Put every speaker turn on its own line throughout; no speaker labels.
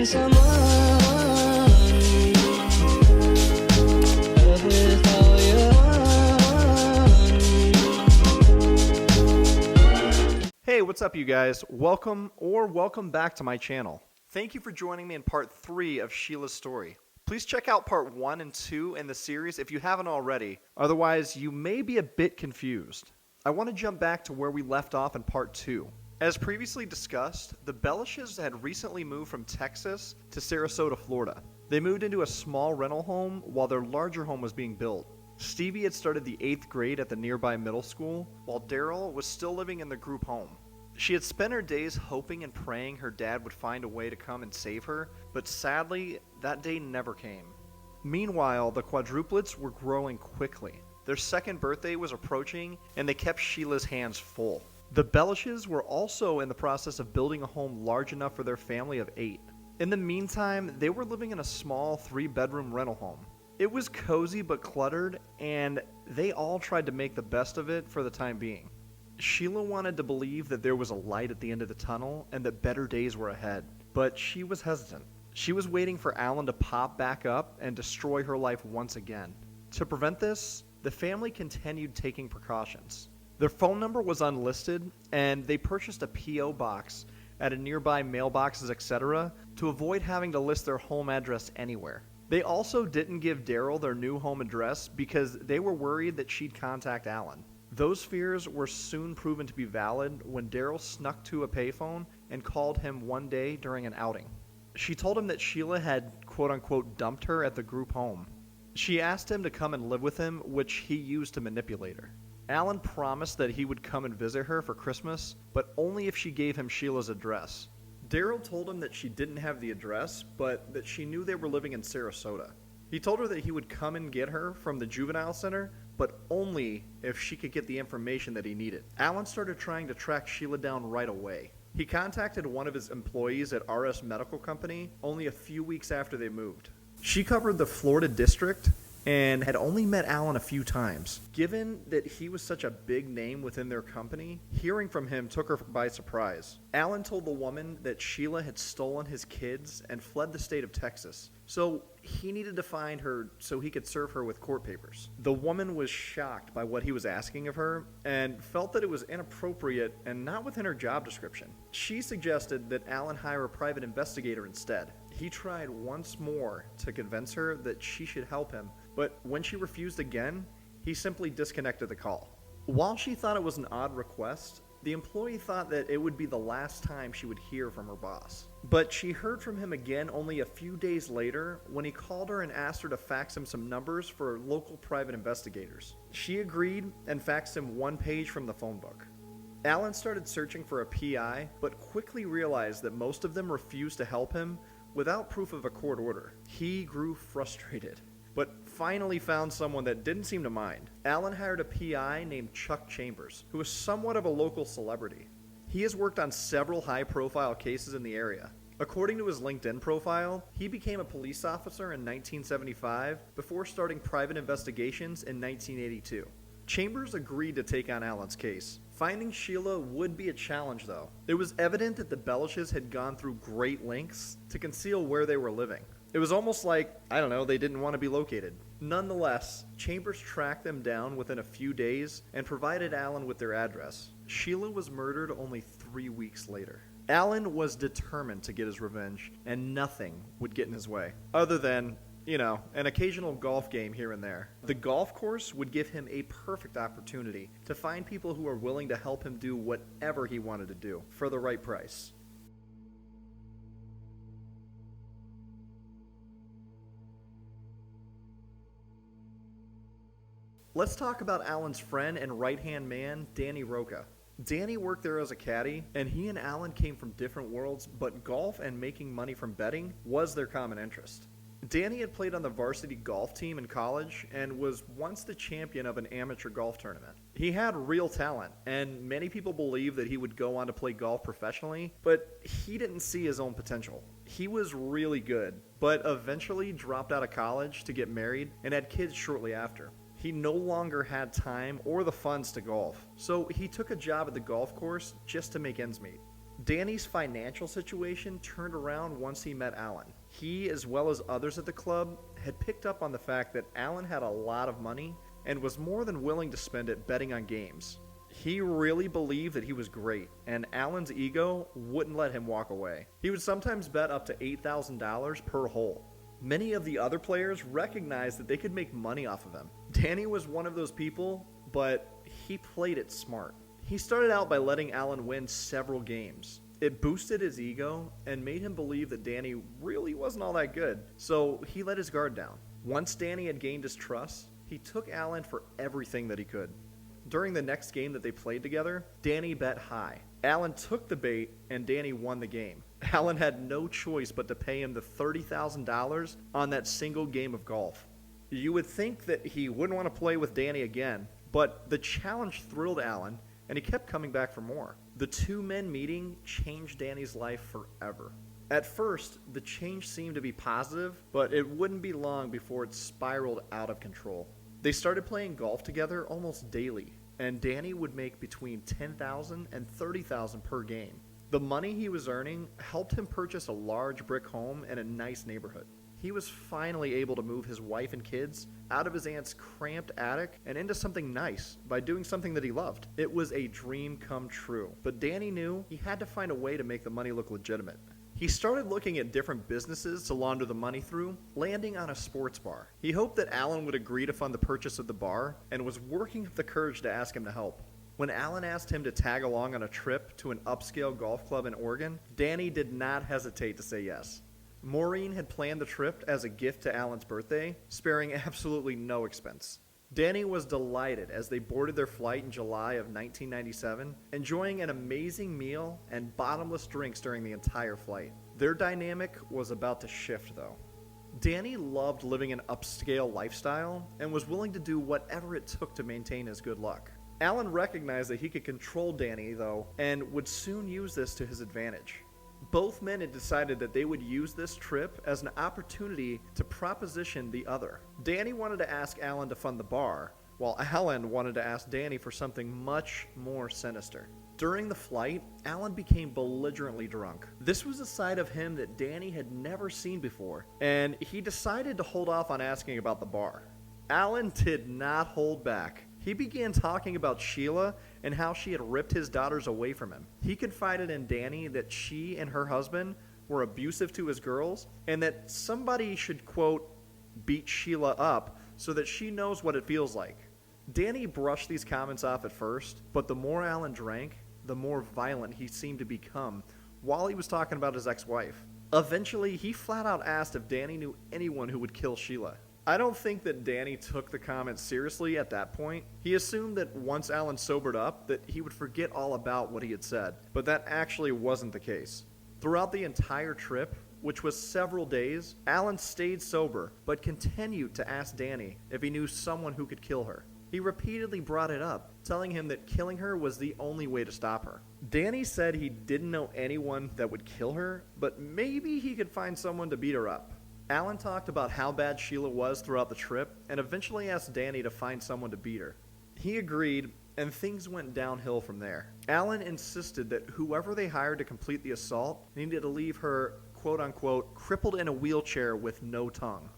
samahan. Kahit ayan.
Hey, what's up, you guys? Welcome back to my channel. Thank you for joining me in part 3 of Sheila's story. Please check out part 1 and 2 in the series if you haven't already. Otherwise, you may be a bit confused. I want to jump back to where we left off in part 2. As previously discussed, the Bellushes had recently moved from Texas to Sarasota, Florida. They moved into a small rental home while their larger home was being built. Stevie had started the 8th grade at the nearby middle school, while Daryl was still living in the group home. She had spent her days hoping and praying her dad would find a way to come and save her, but sadly, that day never came. Meanwhile, the quadruplets were growing quickly. Their second birthday was approaching, and they kept Sheila's hands full. The Bellushes were also in the process of building a home large enough for their family of 8. In the meantime, they were living in a small 3-bedroom rental home. It was cozy but cluttered, and they all tried to make the best of it for the time being. Sheila wanted to believe that there was a light at the end of the tunnel and that better days were ahead, but she was hesitant. She was waiting for Alan to pop back up and destroy her life once again. To prevent this, the family continued taking precautions. Their phone number was unlisted, and they purchased a P.O. box at a nearby mailboxes, etc., to avoid having to list their home address anywhere. They also didn't give Daryl their new home address because they were worried that she'd contact Alan. Those fears were soon proven to be valid when Daryl snuck to a payphone and called him one day during an outing. She told him that Sheila had quote-unquote dumped her at the group home. She asked him to come and live with him, which he used to manipulate her. Alan promised that he would come and visit her for Christmas, but only if she gave him Sheila's address. Daryl told him that she didn't have the address, but that she knew they were living in Sarasota. He told her that he would come and get her from the juvenile center, but only if she could get the information that he needed. Alan started trying to track Sheila down right away. He contacted one of his employees at RS Medical Company only a few weeks after they moved. She covered the Florida district and had only met Alan a few times. Given that he was such a big name within their company, hearing from him took her by surprise. Alan told the woman that Sheila had stolen his kids and fled the state of Texas, so he needed to find her so he could serve her with court papers. The woman was shocked by what he was asking of her and felt that it was inappropriate and not within her job description. She suggested that Alan hire a private investigator instead. He tried once more to convince her that she should help him, but when she refused again, he simply disconnected the call. While she thought it was an odd request, the employee thought that it would be the last time she would hear from her boss. But she heard from him again only a few days later when he called her and asked her to fax him some numbers for local private investigators. She agreed and faxed him one page from the phone book. Alan started searching for a PI, but quickly realized that most of them refused to help him without proof of a court order. He grew frustrated, but finally found someone that didn't seem to mind. Alan hired a PI named Chuck Chambers, who was somewhat of a local celebrity. He has worked on several high-profile cases in the area. According to his LinkedIn profile, he became a police officer in 1975 before starting private investigations in 1982. Chambers agreed to take on Alan's case. Finding Sheila would be a challenge, though. It was evident that the Bellushes had gone through great lengths to conceal where they were living. It was almost like, they didn't want to be located. Nonetheless, Chambers tracked them down within a few days and provided Alan with their address. Sheila was murdered only 3 weeks later. Alan was determined to get his revenge, and nothing would get in his way, other than an occasional golf game here and there. The golf course would give him a perfect opportunity to find people who are willing to help him do whatever he wanted to do for the right price. Let's talk about Alan's friend and right-hand man, Danny Roca. Danny worked there as a caddy, and he and Alan came from different worlds, but golf and making money from betting was their common interest. Danny had played on the varsity golf team in college and was once the champion of an amateur golf tournament. He had real talent, and many people believed that he would go on to play golf professionally, but he didn't see his own potential. He was really good, but eventually dropped out of college to get married and had kids shortly after. He no longer had time or the funds to golf, so he took a job at the golf course just to make ends meet. Danny's financial situation turned around once he met Alan. He, as well as others at the club, had picked up on the fact that Alan had a lot of money and was more than willing to spend it betting on games. He really believed that he was great, and Alan's ego wouldn't let him walk away. He would sometimes bet up to $8,000 per hole. Many of the other players recognized that they could make money off of him. Danny was one of those people, but he played it smart. He started out by letting Alan win several games. It boosted his ego and made him believe that Danny really wasn't all that good, so he let his guard down. Once Danny had gained his trust, he took Alan for everything that he could. During the next game that they played together, Danny bet high. Alan took the bait and Danny won the game. Alan had no choice but to pay him the $30,000 on that single game of golf. You would think that he wouldn't want to play with Danny again, but the challenge thrilled Alan and he kept coming back for more. The two men meeting changed Danny's life forever. At first, the change seemed to be positive, but it wouldn't be long before it spiraled out of control. They started playing golf together almost daily, and Danny would make between $10,000 and $30,000 per game. The money he was earning helped him purchase a large brick home in a nice neighborhood. He was finally able to move his wife and kids out of his aunt's cramped attic and into something nice by doing something that he loved. It was a dream come true, but Danny knew he had to find a way to make the money look legitimate. He started looking at different businesses to launder the money through, landing on a sports bar. He hoped that Alan would agree to fund the purchase of the bar and was working up the courage to ask him to help. When Alan asked him to tag along on a trip to an upscale golf club in Oregon, Danny did not hesitate to say yes. Maureen had planned the trip as a gift to Alan's birthday, sparing absolutely no expense. Danny was delighted as they boarded their flight in July of 1997, enjoying an amazing meal and bottomless drinks during the entire flight. Their dynamic was about to shift, though. Danny loved living an upscale lifestyle and was willing to do whatever it took to maintain his good luck. Alan recognized that he could control Danny, though, and would soon use this to his advantage. Both men had decided that they would use this trip as an opportunity to proposition the other. Danny wanted to ask Alan to fund the bar, while Alan wanted to ask Danny for something much more sinister. During the flight, Alan became belligerently drunk. This was a side of him that Danny had never seen before, and he decided to hold off on asking about the bar. Alan did not hold back. He began talking about Sheila and how she had ripped his daughters away from him. He confided in Danny that she and her husband were abusive to his girls and that somebody should, quote, beat Sheila up so that she knows what it feels like. Danny brushed these comments off at first, but the more Alan drank, the more violent he seemed to become while he was talking about his ex-wife. Eventually, he flat out asked if Danny knew anyone who would kill Sheila. I don't think that Danny took the comment seriously at that point. He assumed that once Alan sobered up, that he would forget all about what he had said, but that actually wasn't the case. Throughout the entire trip, which was several days, Alan stayed sober, but continued to ask Danny if he knew someone who could kill her. He repeatedly brought it up, telling him that killing her was the only way to stop her. Danny said he didn't know anyone that would kill her, but maybe he could find someone to beat her up. Alan talked about how bad Sheila was throughout the trip and eventually asked Danny to find someone to beat her. He agreed, and things went downhill from there. Alan insisted that whoever they hired to complete the assault needed to leave her, quote-unquote, crippled in a wheelchair with no tongue.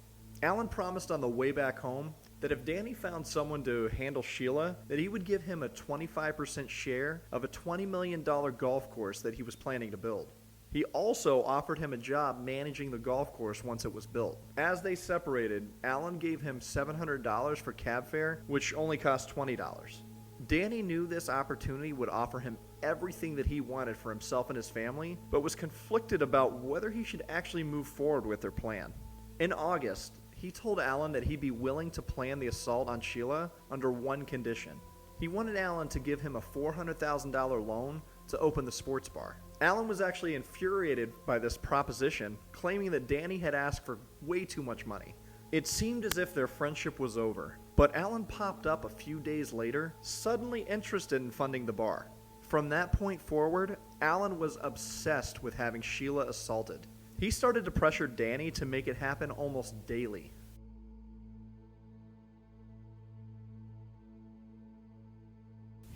Alan promised on the way back home that if Danny found someone to handle Sheila, that he would give him a 25% share of a $20 million golf course that he was planning to build. He also offered him a job managing the golf course once it was built. As they separated, Alan gave him $700 for cab fare, which only cost $20. Danny knew this opportunity would offer him everything that he wanted for himself and his family, but was conflicted about whether he should actually move forward with their plan. In August, he told Alan that he'd be willing to plan the assault on Sheila under one condition. He wanted Alan to give him a $400,000 loan to open the sports bar. Alan was actually infuriated by this proposition, claiming that Danny had asked for way too much money. It seemed as if their friendship was over, but Alan popped up a few days later, suddenly interested in funding the bar. From that point forward, Alan was obsessed with having Sheila assaulted. He started to pressure Danny to make it happen almost daily.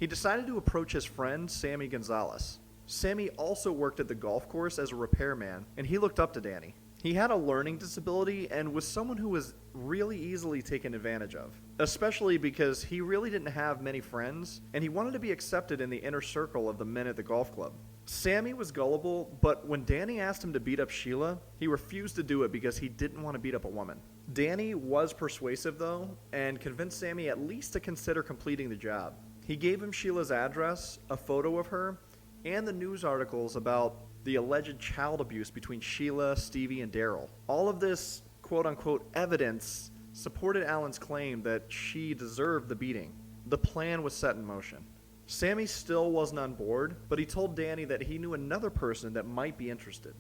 He decided to approach his friend, Sammy Gonzalez. Sammy also worked at the golf course as a repairman, and he looked up to Danny. He had a learning disability and was someone who was really easily taken advantage of, especially because he really didn't have many friends, and he wanted to be accepted in the inner circle of the men at the golf club. Sammy was gullible, but when Danny asked him to beat up Sheila, he refused to do it because he didn't want to beat up a woman. Danny was persuasive, though, and convinced Sammy at least to consider completing the job. He gave him Sheila's address, a photo of her, and the news articles about the alleged child abuse between Sheila, Stevie, and Daryl. All of this quote-unquote evidence supported Alan's claim that she deserved the beating. The plan was set in motion. Sammy still wasn't on board, but he told Danny that he knew another person that might be interested.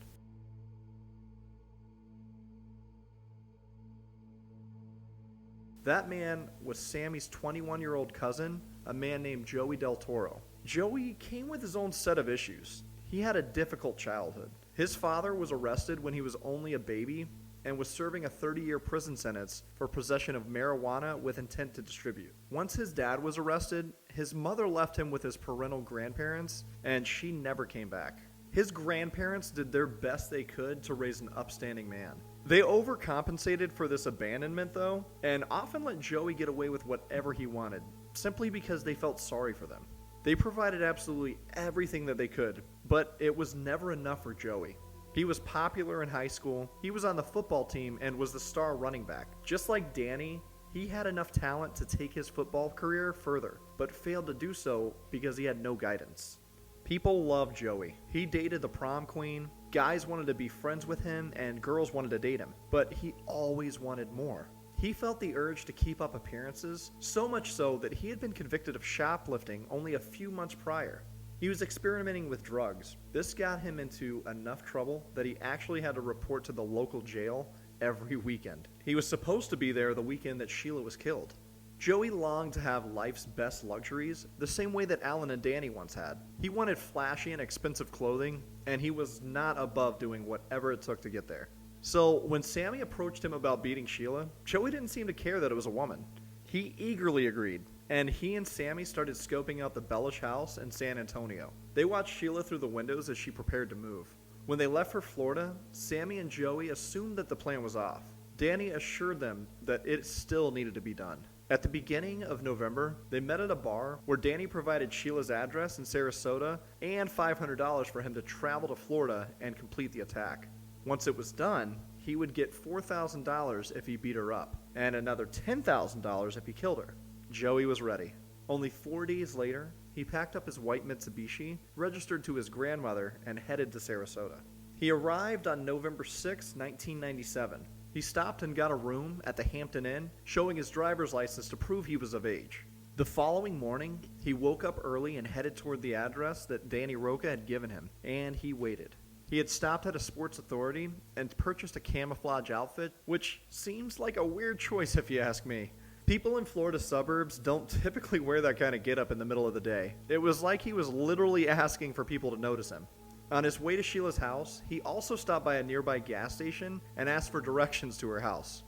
That man was Sammy's 21-year-old cousin, a man named Joey Del Toro. Joey came with his own set of issues. He had a difficult childhood. His father was arrested when he was only a baby and was serving a 30-year prison sentence for possession of marijuana with intent to distribute. Once his dad was arrested, his mother left him with his parental grandparents, and she never came back. His grandparents did their best they could to raise an upstanding man. They overcompensated for this abandonment, though, and often let Joey get away with whatever he wanted, simply because they felt sorry for them. They provided absolutely everything that they could, but it was never enough for Joey. He was popular in high school, he was on the football team, and was the star running back. Just like Danny, he had enough talent to take his football career further, but failed to do so because he had no guidance. People loved Joey. He dated the prom queen, guys wanted to be friends with him, and girls wanted to date him, but he always wanted more. He felt the urge to keep up appearances, so much so that he had been convicted of shoplifting only a few months prior. He was experimenting with drugs. This got him into enough trouble that he actually had to report to the local jail every weekend. He was supposed to be there the weekend that Sheila was killed. Joey longed to have life's best luxuries, the same way that Alan and Danny once had. He wanted flashy and expensive clothing, and he was not above doing whatever it took to get there. So when Sammy approached him about beating Sheila, Joey didn't seem to care that it was a woman. He eagerly agreed, and he and Sammy started scoping out the Bellush house in San Antonio. They watched Sheila through the windows as she prepared to move. When they left for Florida, Sammy and Joey assumed that the plan was off. Danny assured them that it still needed to be done. At the beginning of November, they met at a bar where Danny provided Sheila's address in Sarasota and $500 for him to travel to Florida and complete the attack. Once it was done, he would get $4,000 if he beat her up, and another $10,000 if he killed her. Joey was ready. Only 4 days later, he packed up his white Mitsubishi, registered to his grandmother, and headed to Sarasota. He arrived on November 6, 1997. He stopped and got a room at the Hampton Inn, showing his driver's license to prove he was of age. The following morning, he woke up early and headed toward the address that Danny Roca had given him, and he waited. He had stopped at a Sports Authority and purchased a camouflage outfit, which seems like a weird choice if you ask me. People in Florida suburbs don't typically wear that kind of getup in the middle of the day. It was like he was literally asking for people to notice him. On his way to Sheila's house, he also stopped by a nearby gas station and asked for directions to her house.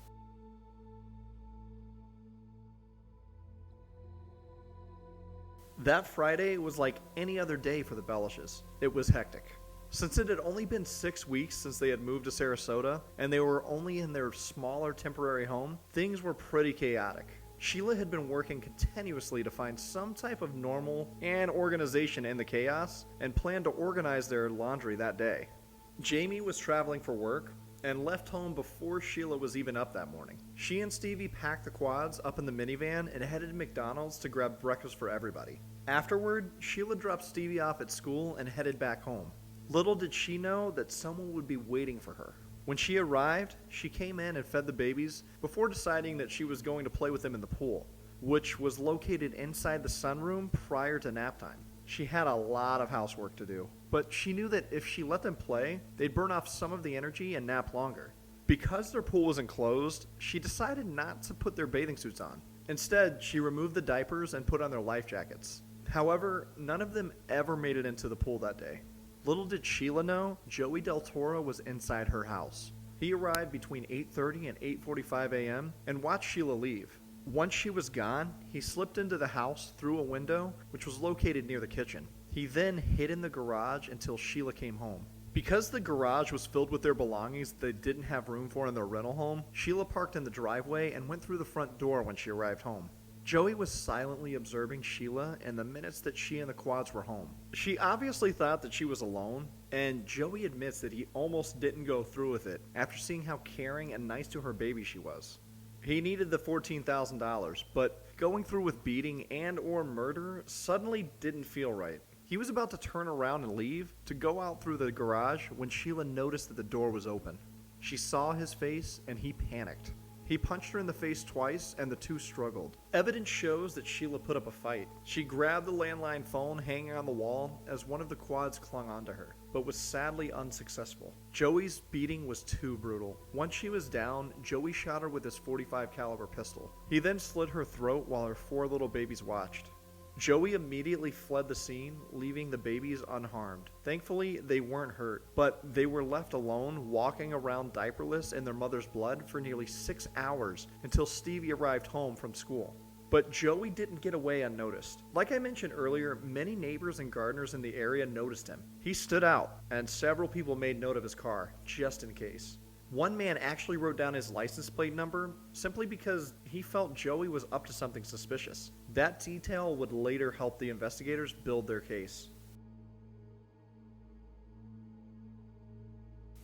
That Friday was like any other day for the Bellushes. It was hectic. Since it had only been 6 weeks since they had moved to Sarasota, and they were only in their smaller temporary home, things were pretty chaotic. Sheila had been working continuously to find some type of normal and organization in the chaos, and planned to organize their laundry that day. Jamie was traveling for work, and left home before Sheila was even up that morning. She and Stevie packed the quads up in the minivan and headed to McDonald's to grab breakfast for everybody. Afterward, Sheila dropped Stevie off at school and headed back home. Little did she know that someone would be waiting for her. When she arrived, she came in and fed the babies before deciding that she was going to play with them in the pool, which was located inside the sunroom prior to nap time. She had a lot of housework to do, but she knew that if she let them play, they'd burn off some of the energy and nap longer. Because their pool was enclosed, she decided not to put their bathing suits on. Instead, she removed the diapers and put on their life jackets. However, none of them ever made it into the pool that day. Little did Sheila know, Joey Del Toro was inside her house. He arrived between 8:30 and 8:45 a.m. and watched Sheila leave. Once she was gone, he slipped into the house through a window, which was located near the kitchen. He then hid in the garage until Sheila came home. Because the garage was filled with their belongings they didn't have room for in their rental home, Sheila parked in the driveway and went through the front door when she arrived home. Joey was silently observing Sheila in the minutes that she and the quads were home. She obviously thought that she was alone, and Joey admits that he almost didn't go through with it after seeing how caring and nice to her baby she was. He needed the $14,000, but going through with beating and or murder suddenly didn't feel right. He was about to turn around and leave to go out through the garage when Sheila noticed that the door was open. She saw his face and he panicked. He punched her in the face twice and the two struggled. Evidence shows that Sheila put up a fight. She grabbed the landline phone hanging on the wall as one of the quads clung onto her, but was sadly unsuccessful. Joey's beating was too brutal. Once she was down, Joey shot her with his .45 caliber pistol. He then slit her throat while her 4 little babies watched. Joey immediately fled the scene, leaving the babies unharmed. Thankfully, they weren't hurt, but they were left alone, walking around diaperless in their mother's blood for nearly 6 hours until Stevie arrived home from school. But Joey didn't get away unnoticed. Like I mentioned earlier, many neighbors and gardeners in the area noticed him. He stood out, and several people made note of his car, just in case. One man actually wrote down his license plate number simply because he felt Joey was up to something suspicious. That detail would later help the investigators build their case.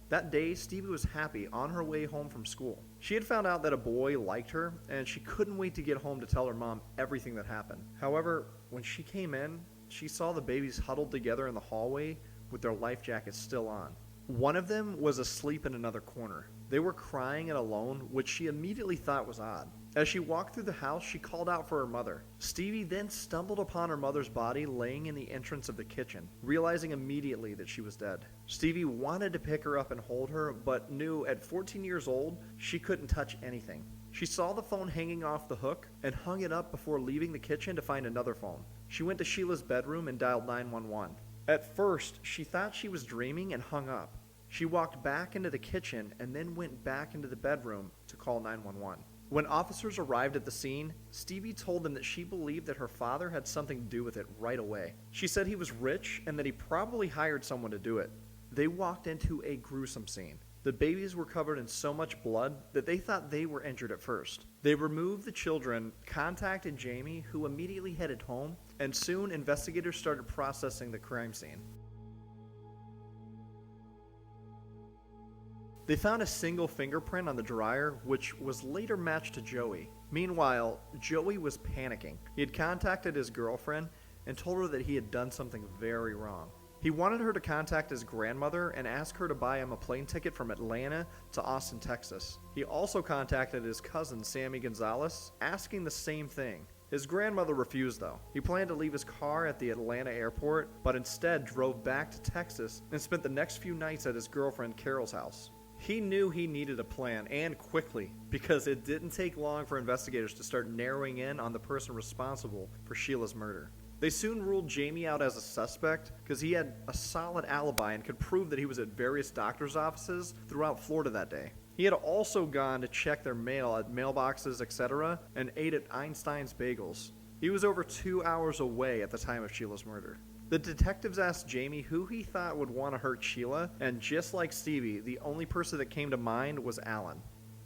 That day, Stevie was happy on her way home from school. She had found out that a boy liked her, and she couldn't wait to get home to tell her mom everything that happened. However, when she came in, she saw the babies huddled together in the hallway with their life jackets still on. One of them was asleep in another corner. They were crying and alone, which she immediately thought was odd. As she walked through the house, she called out for her mother. Stevie then stumbled upon her mother's body laying in the entrance of the kitchen, realizing immediately that she was dead. Stevie wanted to pick her up and hold her, but knew at 14 years old, she couldn't touch anything. She saw the phone hanging off the hook and hung it up before leaving the kitchen to find another phone. She went to Sheila's bedroom and dialed 911. At first, she thought she was dreaming and hung up. She walked back into the kitchen and then went back into the bedroom to call 911. When officers arrived at the scene, Stevie told them that she believed that her father had something to do with it right away. She said he was rich and that he probably hired someone to do it. They walked into a gruesome scene. The babies were covered in so much blood that they thought they were injured at first. They removed the children, contacted Jamie, who immediately headed home, and soon investigators started processing the crime scene. They found a single fingerprint on the dryer, which was later matched to Joey. Meanwhile, Joey was panicking. He had contacted his girlfriend and told her that he had done something very wrong. He wanted her to contact his grandmother and ask her to buy him a plane ticket from Atlanta to Austin, Texas. He also contacted his cousin, Sammy Gonzalez, asking the same thing. His grandmother refused though. He planned to leave his car at the Atlanta airport, but instead drove back to Texas and spent the next few nights at his girlfriend Carol's house. He knew he needed a plan, and quickly, because it didn't take long for investigators to start narrowing in on the person responsible for Sheila's murder. They soon ruled Jamie out as a suspect because he had a solid alibi and could prove that he was at various doctor's offices throughout Florida that day. He had also gone to check their mail at mailboxes, etc., and ate at Einstein's Bagels. He was over 2 hours away at the time of Sheila's murder. The detectives asked Jamie who he thought would want to hurt Sheila, and just like Stevie, the only person that came to mind was Alan.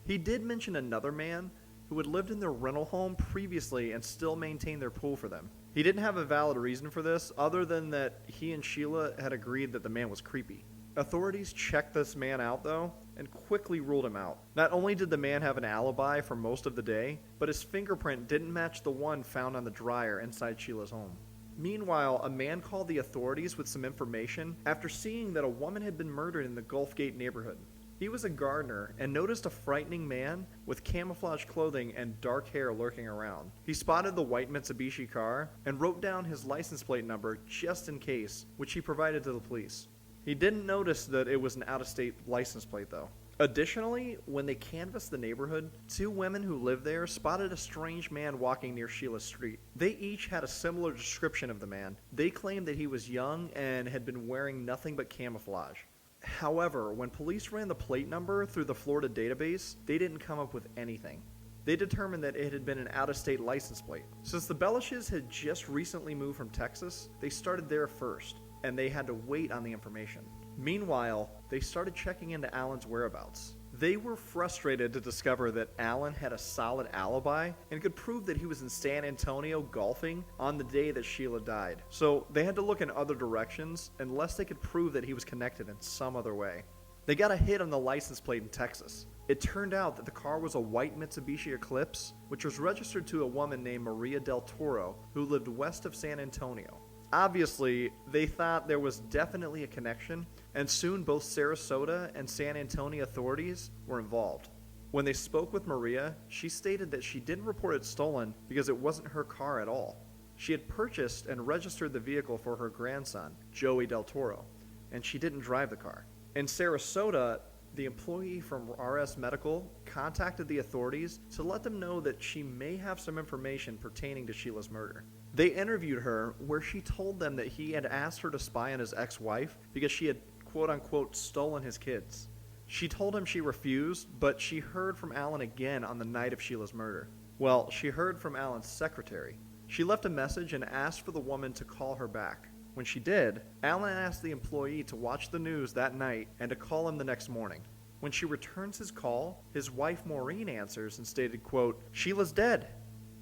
He did mention another man who had lived in their rental home previously and still maintained their pool for them. He didn't have a valid reason for this, other than that he and Sheila had agreed that the man was creepy. Authorities checked this man out though, and quickly ruled him out. Not only did the man have an alibi for most of the day, but his fingerprint didn't match the one found on the dryer inside Sheila's home. Meanwhile, a man called the authorities with some information after seeing that a woman had been murdered in the Gulf Gate neighborhood. He was a gardener and noticed a frightening man with camouflage clothing and dark hair lurking around. He spotted the white Mitsubishi car and wrote down his license plate number just in case, which he provided to the police. He didn't notice that it was an out-of-state license plate though. Additionally, when they canvassed the neighborhood, 2 women who lived there spotted a strange man walking near Sheila's street. They each had a similar description of the man. They claimed that he was young and had been wearing nothing but camouflage. However, when police ran the plate number through the Florida database, they didn't come up with anything. They determined that it had been an out-of-state license plate. Since the Bellushes had just recently moved from Texas, they started there first, and they had to wait on the information. Meanwhile, they started checking into Alan's whereabouts. They were frustrated to discover that Alan had a solid alibi and could prove that he was in San Antonio golfing on the day that Sheila died. So they had to look in other directions unless they could prove that he was connected in some other way. They got a hit on the license plate in Texas. It turned out that the car was a white Mitsubishi Eclipse, which was registered to a woman named Maria Del Toro, who lived west of San Antonio. Obviously, they thought there was definitely a connection, and soon both Sarasota and San Antonio authorities were involved. When they spoke with Maria, she stated that she didn't report it stolen because it wasn't her car at all. She had purchased and registered the vehicle for her grandson, Joey Del Toro, and she didn't drive the car. In Sarasota, the employee from RS Medical contacted the authorities to let them know that she may have some information pertaining to Sheila's murder. They interviewed her, where she told them that he had asked her to spy on his ex-wife because she had quote-unquote stolen his kids. She told him she refused, but she heard from Alan again on the night of Sheila's murder. Well, she heard from Alan's secretary. She left a message and asked for the woman to call her back. When she did, Alan asked the employee to watch the news that night and to call him the next morning. When she returns his call, his wife Maureen answers and stated, quote, "Sheila's dead."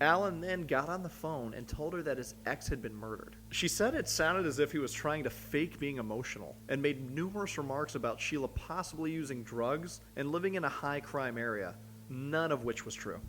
Alan then got on the phone and told her that his ex had been murdered. She said it sounded as if he was trying to fake being emotional and made numerous remarks about Sheila possibly using drugs and living in a high-crime area, none of which was true.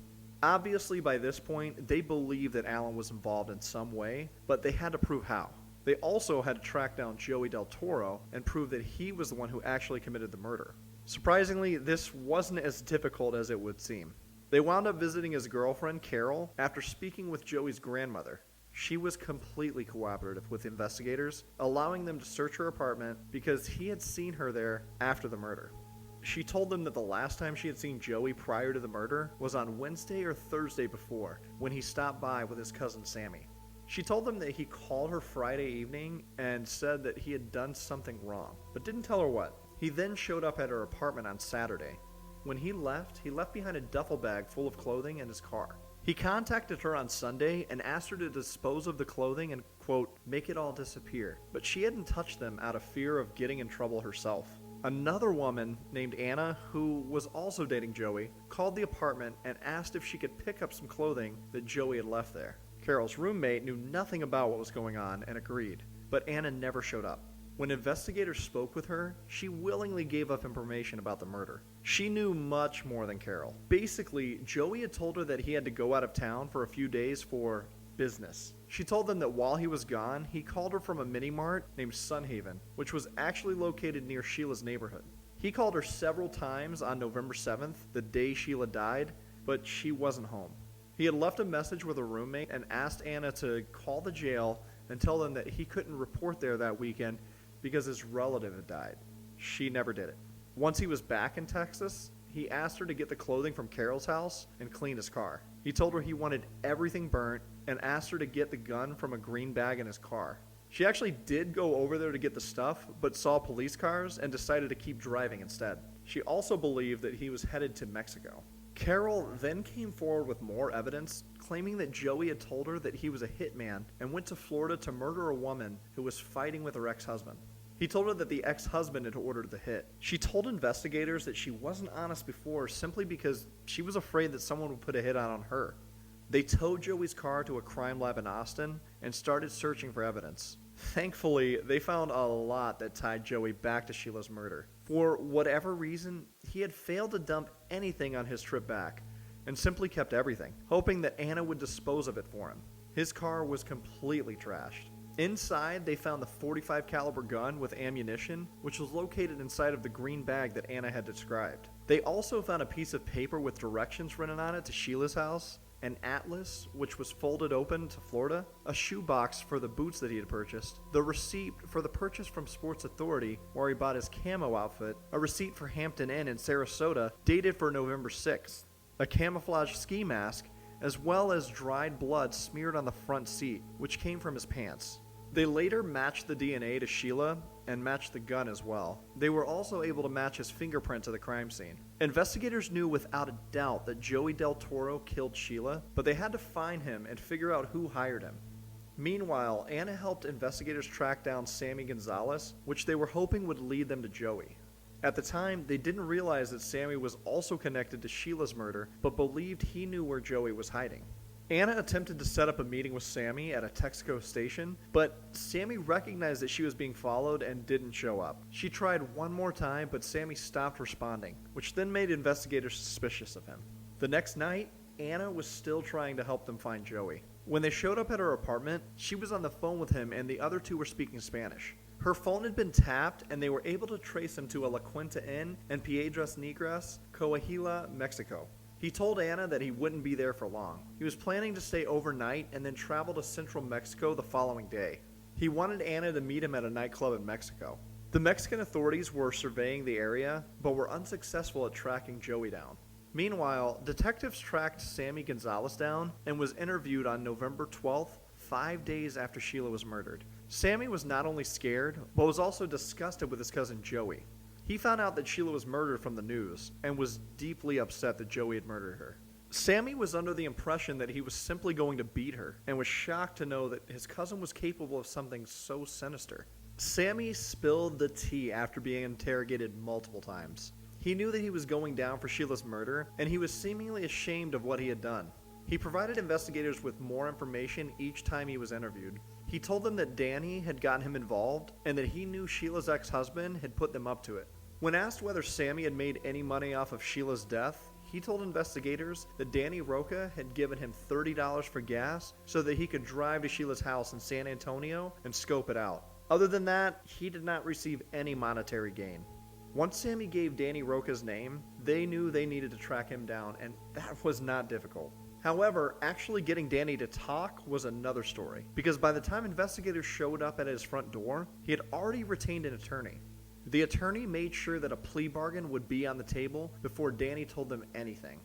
Obviously, by this point, they believed that Alan was involved in some way, but they had to prove how. They also had to track down Joey Del Toro and prove that he was the one who actually committed the murder. Surprisingly, this wasn't as difficult as it would seem. They wound up visiting his girlfriend, Carol, after speaking with Joey's grandmother. She was completely cooperative with investigators, allowing them to search her apartment because he had seen her there after the murder. She told them that the last time she had seen Joey prior to the murder was on Wednesday or Thursday before, when he stopped by with his cousin Sammy. She told them that he called her Friday evening and said that he had done something wrong, but didn't tell her what. He then showed up at her apartment on Saturday. When he left behind a duffel bag full of clothing in his car. He contacted her on Sunday and asked her to dispose of the clothing and, quote, make it all disappear, but she hadn't touched them out of fear of getting in trouble herself. Another woman named Anna, who was also dating Joey, called the apartment and asked if she could pick up some clothing that Joey had left there. Carol's roommate knew nothing about what was going on and agreed, but Anna never showed up. When investigators spoke with her, she willingly gave up information about the murder. She knew much more than Carol. Basically, Joey had told her that he had to go out of town for a few days for business. She told them that while he was gone, he called her from a mini-mart named Sunhaven, which was actually located near Sheila's neighborhood. He called her several times on November 7th, the day Sheila died, but she wasn't home. He had left a message with a roommate and asked Anna to call the jail and tell them that he couldn't report there that weekend because his relative had died. She never did it. Once he was back in Texas, he asked her to get the clothing from Carol's house and clean his car. He told her he wanted everything burnt and asked her to get the gun from a green bag in his car. She actually did go over there to get the stuff, but saw police cars and decided to keep driving instead. She also believed that he was headed to Mexico. Carol then came forward with more evidence, claiming that Joey had told her that he was a hitman and went to Florida to murder a woman who was fighting with her ex-husband. He told her that the ex-husband had ordered the hit. She told investigators that she wasn't honest before simply because she was afraid that someone would put a hit out on her. They towed Joey's car to a crime lab in Austin and started searching for evidence. Thankfully, they found a lot that tied Joey back to Sheila's murder. For whatever reason, he had failed to dump anything on his trip back and simply kept everything, hoping that Anna would dispose of it for him. His car was completely trashed. Inside, they found the .45 caliber gun with ammunition, which was located inside of the green bag that Anna had described. They also found a piece of paper with directions written on it to Sheila's house, an atlas, which was folded open to Florida, a shoebox for the boots that he had purchased, the receipt for the purchase from Sports Authority where he bought his camo outfit, a receipt for Hampton Inn in Sarasota dated for November 6th, a camouflage ski mask, as well as dried blood smeared on the front seat, which came from his pants. They later matched the DNA to Sheila and matched the gun as well. They were also able to match his fingerprint to the crime scene. Investigators knew without a doubt that Joey Del Toro killed Sheila, but they had to find him and figure out who hired him. Meanwhile, Anna helped investigators track down Sammy Gonzalez, which they were hoping would lead them to Joey. At the time, they didn't realize that Sammy was also connected to Sheila's murder, but believed he knew where Joey was hiding. Anna attempted to set up a meeting with Sammy at a Texaco station, but Sammy recognized that she was being followed and didn't show up. She tried one more time, but Sammy stopped responding, which then made investigators suspicious of him. The next night, Anna was still trying to help them find Joey. When they showed up at her apartment, she was on the phone with him and the other two were speaking Spanish. Her phone had been tapped and they were able to trace him to a La Quinta Inn in Piedras Negras, Coahuila, Mexico. He told Anna that he wouldn't be there for long. He was planning to stay overnight and then travel to central Mexico the following day. He wanted Anna to meet him at a nightclub in Mexico. The Mexican authorities were surveying the area, but were unsuccessful at tracking Joey down. Meanwhile, detectives tracked Sammy Gonzalez down and was interviewed on November 12th, 5 days after Sheila was murdered. Sammy was not only scared, but was also disgusted with his cousin Joey. He found out that Sheila was murdered from the news and was deeply upset that Joey had murdered her. Sammy was under the impression that he was simply going to beat her and was shocked to know that his cousin was capable of something so sinister. Sammy spilled the tea after being interrogated multiple times. He knew that he was going down for Sheila's murder, and he was seemingly ashamed of what he had done. He provided investigators with more information each time he was interviewed. He told them that Danny had gotten him involved, and that he knew Sheila's ex-husband had put them up to it. When asked whether Sammy had made any money off of Sheila's death, he told investigators that Danny Roca had given him $30 for gas so that he could drive to Sheila's house in San Antonio and scope it out. Other than that, he did not receive any monetary gain. Once Sammy gave Danny Roca's name, they knew they needed to track him down, and that was not difficult. However, actually getting Danny to talk was another story, because by the time investigators showed up at his front door, he had already retained an attorney. The attorney made sure that a plea bargain would be on the table before Danny told them anything.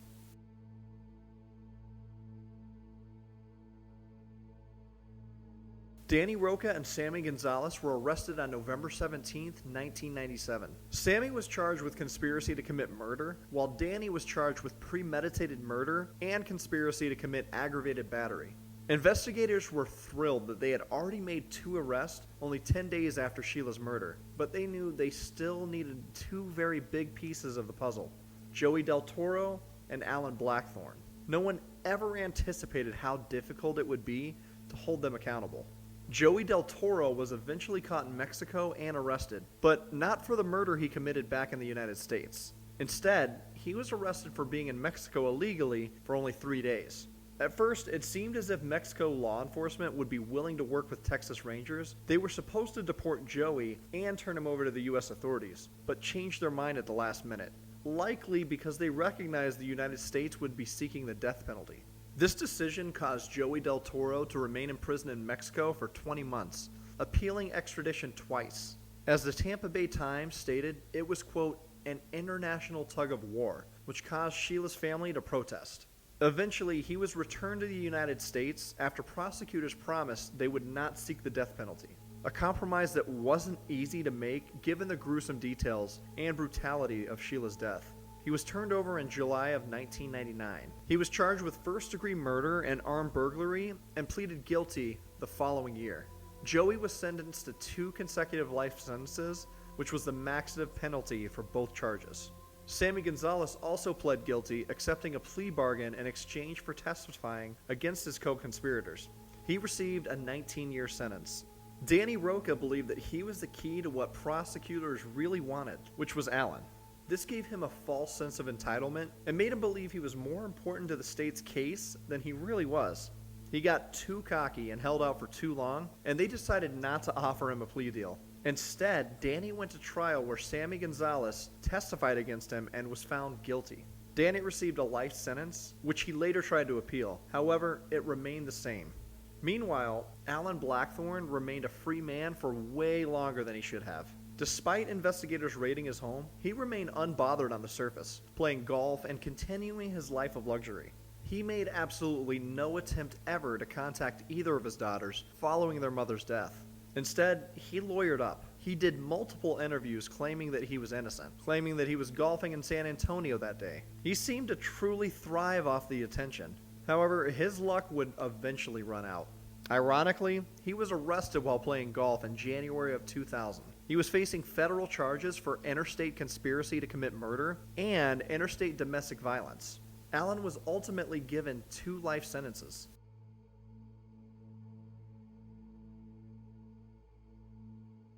Danny Roca and Sammy Gonzalez were arrested on November 17, 1997. Sammy was charged with conspiracy to commit murder, while Danny was charged with premeditated murder and conspiracy to commit aggravated battery. Investigators were thrilled that they had already made 2 arrests only 10 days after Sheila's murder, but they knew they still needed 2 very big pieces of the puzzle: Joey Del Toro and Alan Blackthorne. No one ever anticipated how difficult it would be to hold them accountable. Joey Del Toro was eventually caught in Mexico and arrested, but not for the murder he committed back in the United States. Instead, he was arrested for being in Mexico illegally for only 3 days. At first, it seemed as if Mexico law enforcement would be willing to work with Texas Rangers. They were supposed to deport Joey and turn him over to the U.S. authorities, but changed their mind at the last minute, likely because they recognized the United States would be seeking the death penalty. This decision caused Joey Del Toro to remain in prison in Mexico for 20 months, appealing extradition twice. As the Tampa Bay Times stated, it was, quote, an international tug of war, which caused Sheila's family to protest. Eventually, he was returned to the United States after prosecutors promised they would not seek the death penalty, a compromise that wasn't easy to make given the gruesome details and brutality of Sheila's death. He was turned over in July of 1999. He was charged with first-degree murder and armed burglary and pleaded guilty the following year. Joey was sentenced to 2 consecutive life sentences, which was the maximum penalty for both charges. Sammy Gonzalez also pled guilty, accepting a plea bargain in exchange for testifying against his co-conspirators. He received a 19-year sentence. Danny Roca believed that he was the key to what prosecutors really wanted, which was Alan. This gave him a false sense of entitlement and made him believe he was more important to the state's case than he really was. He got too cocky and held out for too long, and they decided not to offer him a plea deal. Instead, Danny went to trial where Sammy Gonzalez testified against him and was found guilty. Danny received a life sentence, which he later tried to appeal. However, it remained the same. Meanwhile, Alan Blackthorne remained a free man for way longer than he should have. Despite investigators raiding his home, he remained unbothered on the surface, playing golf and continuing his life of luxury. He made absolutely no attempt ever to contact either of his daughters following their mother's death. Instead, he lawyered up. He did multiple interviews claiming that he was innocent, claiming that he was golfing in San Antonio that day. He seemed to truly thrive off the attention. However, his luck would eventually run out. Ironically, he was arrested while playing golf in January of 2000. He was facing federal charges for interstate conspiracy to commit murder and interstate domestic violence. Allen was ultimately given 2 life sentences.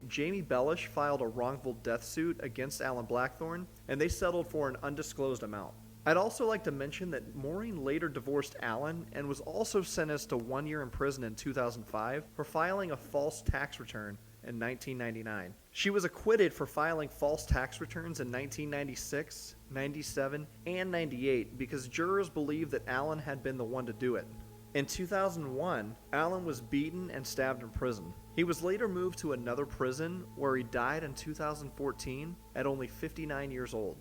Sheila Bellush filed a wrongful death suit against Alan Blackthorne, and they settled for an undisclosed amount. I'd also like to mention that Maureen later divorced Allen and was also sentenced to 1 year in prison in 2005 for filing a false tax return in 1999. She was acquitted for filing false tax returns in 1996, 97, and 98 because jurors believed that Allen had been the one to do it. In 2001, Allen was beaten and stabbed in prison. He was later moved to another prison where he died in 2014 at only 59 years old.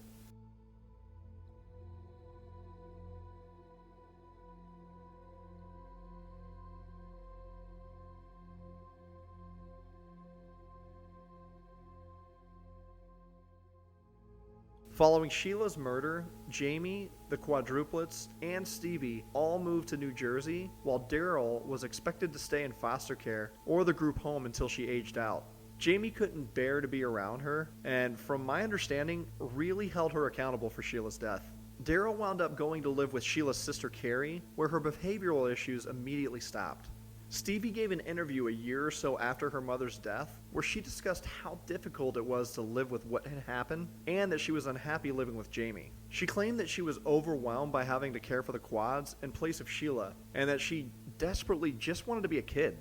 Following Sheila's murder, Jamie, the quadruplets, and Stevie all moved to New Jersey, while Daryl was expected to stay in foster care or the group home until she aged out. Jamie couldn't bear to be around her, and from my understanding, really held her accountable for Sheila's death. Daryl wound up going to live with Sheila's sister Carrie, where her behavioral issues immediately stopped. Stevie gave an interview a year or so after her mother's death where she discussed how difficult it was to live with what had happened and that she was unhappy living with Jamie. She claimed that she was overwhelmed by having to care for the quads in place of Sheila and that she desperately just wanted to be a kid.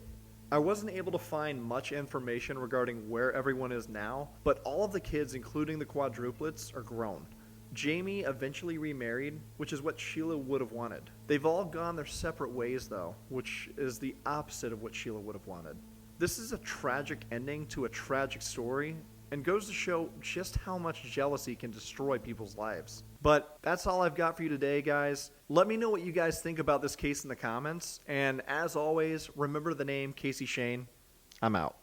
I wasn't able to find much information regarding where everyone is now, but all of the kids, including the quadruplets, are grown. Jamie eventually remarried, which is what Sheila would have wanted. They've all gone their separate ways, though, which is the opposite of what Sheila would have wanted. This is a tragic ending to a tragic story, and goes to show just how much jealousy can destroy people's lives. But that's all I've got for you today, guys. Let me know what you guys think about this case in the comments, and as always, remember the name Kasey Shane. I'm out.